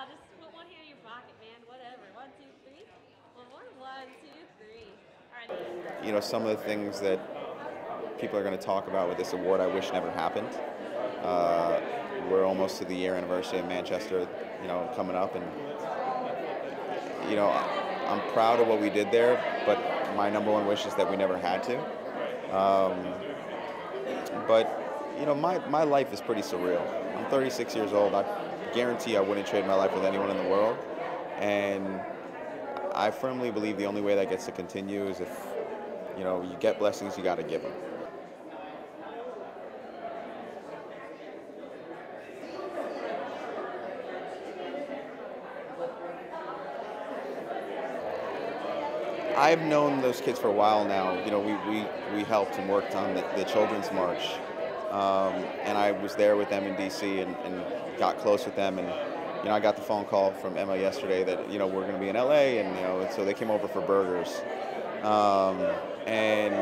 just put one hand in your pocket, man. Whatever. 1, 2, 3. One more. 1, 2, 3. All right. You know, some of the things that people are going to talk about with this award I wish never happened. We're almost to the year anniversary of Manchester, you know, coming up, and you know, I'm proud of what we did there, but my number one wish is that we never had to. But you know, my life is pretty surreal. I'm 36 years old. I guarantee I wouldn't trade my life with anyone in the world, and I firmly believe the only way that gets to continue is if, you know, you get blessings, you got to give them. I've known those kids for a while now. You know, we helped and worked on the Children's March, and I was there with them in D.C. and got close with them. And you know, I got the phone call from Emma yesterday that, you know, we're going to be in L.A. and, you know, and so they came over for burgers, and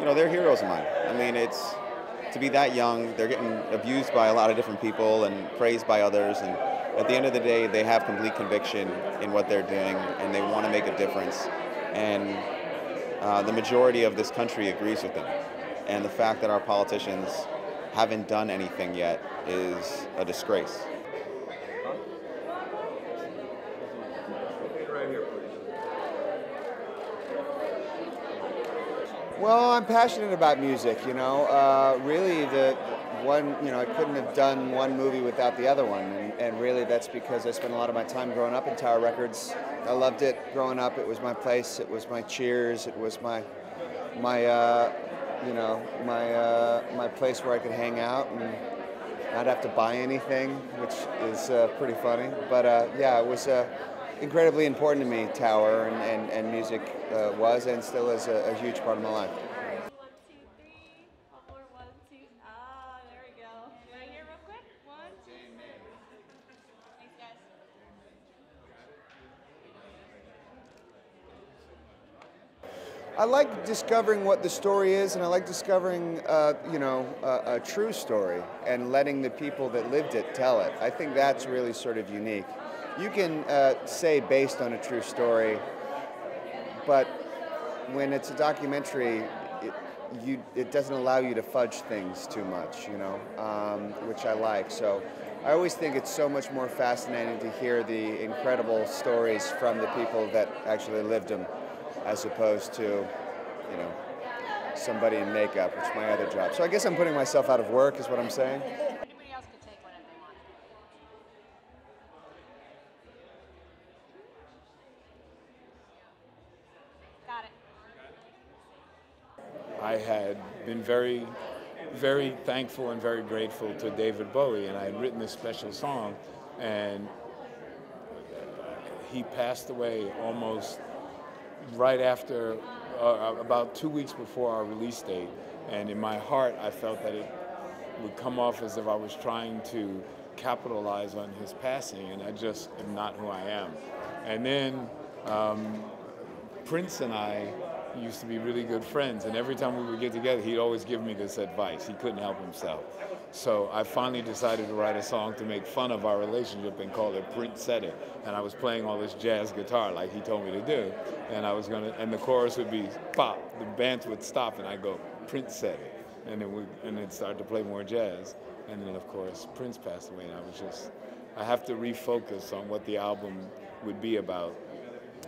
you know, they're heroes of mine. I mean, it's to be that young. They're getting abused by a lot of different people and praised by others, and at the end of the day, they have complete conviction in what they're doing, and they want to make a difference. And the majority of this country agrees with them. And the fact that our politicians haven't done anything yet is a disgrace. Well, I'm passionate about music, you know. Really, the one, you know, I couldn't have done one movie without the other one, and really that's because I spent a lot of my time growing up in Tower Records. I loved it growing up. It was my place. It was my cheers. It was my you know, my place where I could hang out and not have to buy anything, which is pretty funny. But yeah, it was incredibly important to me, Tower, and music was and still is a huge part of my life. 1, 2, 3. One more. 1, 2. Ah, there we go. Right here, real quick. 1, 2. Thanks, guys. I like discovering what the story is, and I like discovering, you know, a true story and letting the people that lived it tell it. I think that's really sort of unique. You can say based on a true story, but when it's a documentary, it doesn't allow you to fudge things too much, you know, which I like. So I always think it's so much more fascinating to hear the incredible stories from the people that actually lived them, as opposed to, you know, somebody in makeup, which is my other job. So I guess I'm putting myself out of work, is what I'm saying. Anybody else could take one if they want. Got it. I had been very, very thankful and very grateful to David Bowie, and I had written this special song, and he passed away almost right after, about 2 weeks before our release date, and in my heart I felt that it would come off as if I was trying to capitalize on his passing, and I just am not who I am. And then Prince and I used to be really good friends, and every time we would get together, he'd always give me this advice. He couldn't help himself. So I finally decided to write a song to make fun of our relationship and called it Prince Said It. And I was playing all this jazz guitar like he told me to do. And I was and the chorus would be pop, the band would stop, and I'd go, Prince Said It. And then start to play more jazz. And then of course, Prince passed away, and I have to refocus on what the album would be about.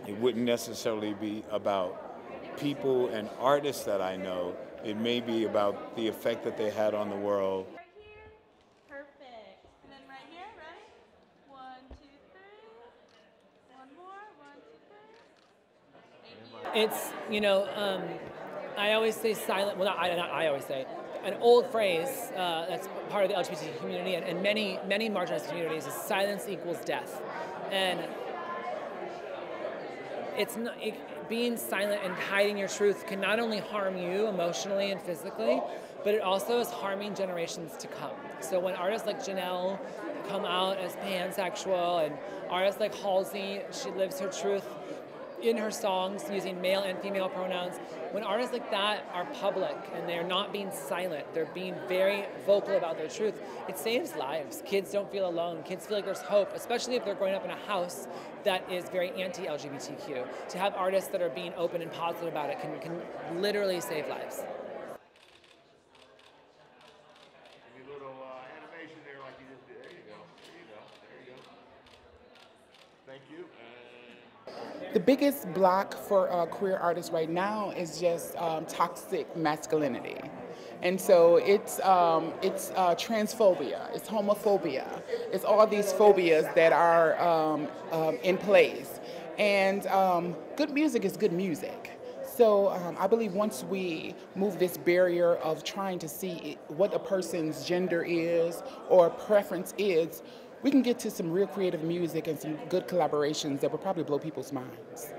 It wouldn't necessarily be about people and artists that I know. It may be about the effect that they had on the world. Right here. Perfect. And then right here, ready? 1, 2, 3. One more. 1, 2, 3. Thank you. It's, you know, I always say silent, well, not I always say, an old phrase that's part of the LGBT community and many marginalized communities is silence equals death. And it's not, being silent and hiding your truth can not only harm you emotionally and physically, but it also is harming generations to come. So when artists like Janelle come out as pansexual, and artists like Halsey, she lives her truth, in her songs using male and female pronouns. When artists like that are public and they're not being silent, they're being very vocal about their truth, it saves lives. Kids don't feel alone. Kids feel like there's hope, especially if they're growing up in a house that is very anti-LGBTQ. To have artists that are being open and positive about it can literally save lives. Little animation there like you just did. There you go. There you go. Thank you. The biggest block for queer artists right now is just toxic masculinity. And so it's transphobia, it's homophobia, it's all these phobias that are in place. And good music is good music. So I believe once we move this barrier of trying to see what a person's gender is or preference is, we can get to some real creative music and some good collaborations that will probably blow people's minds.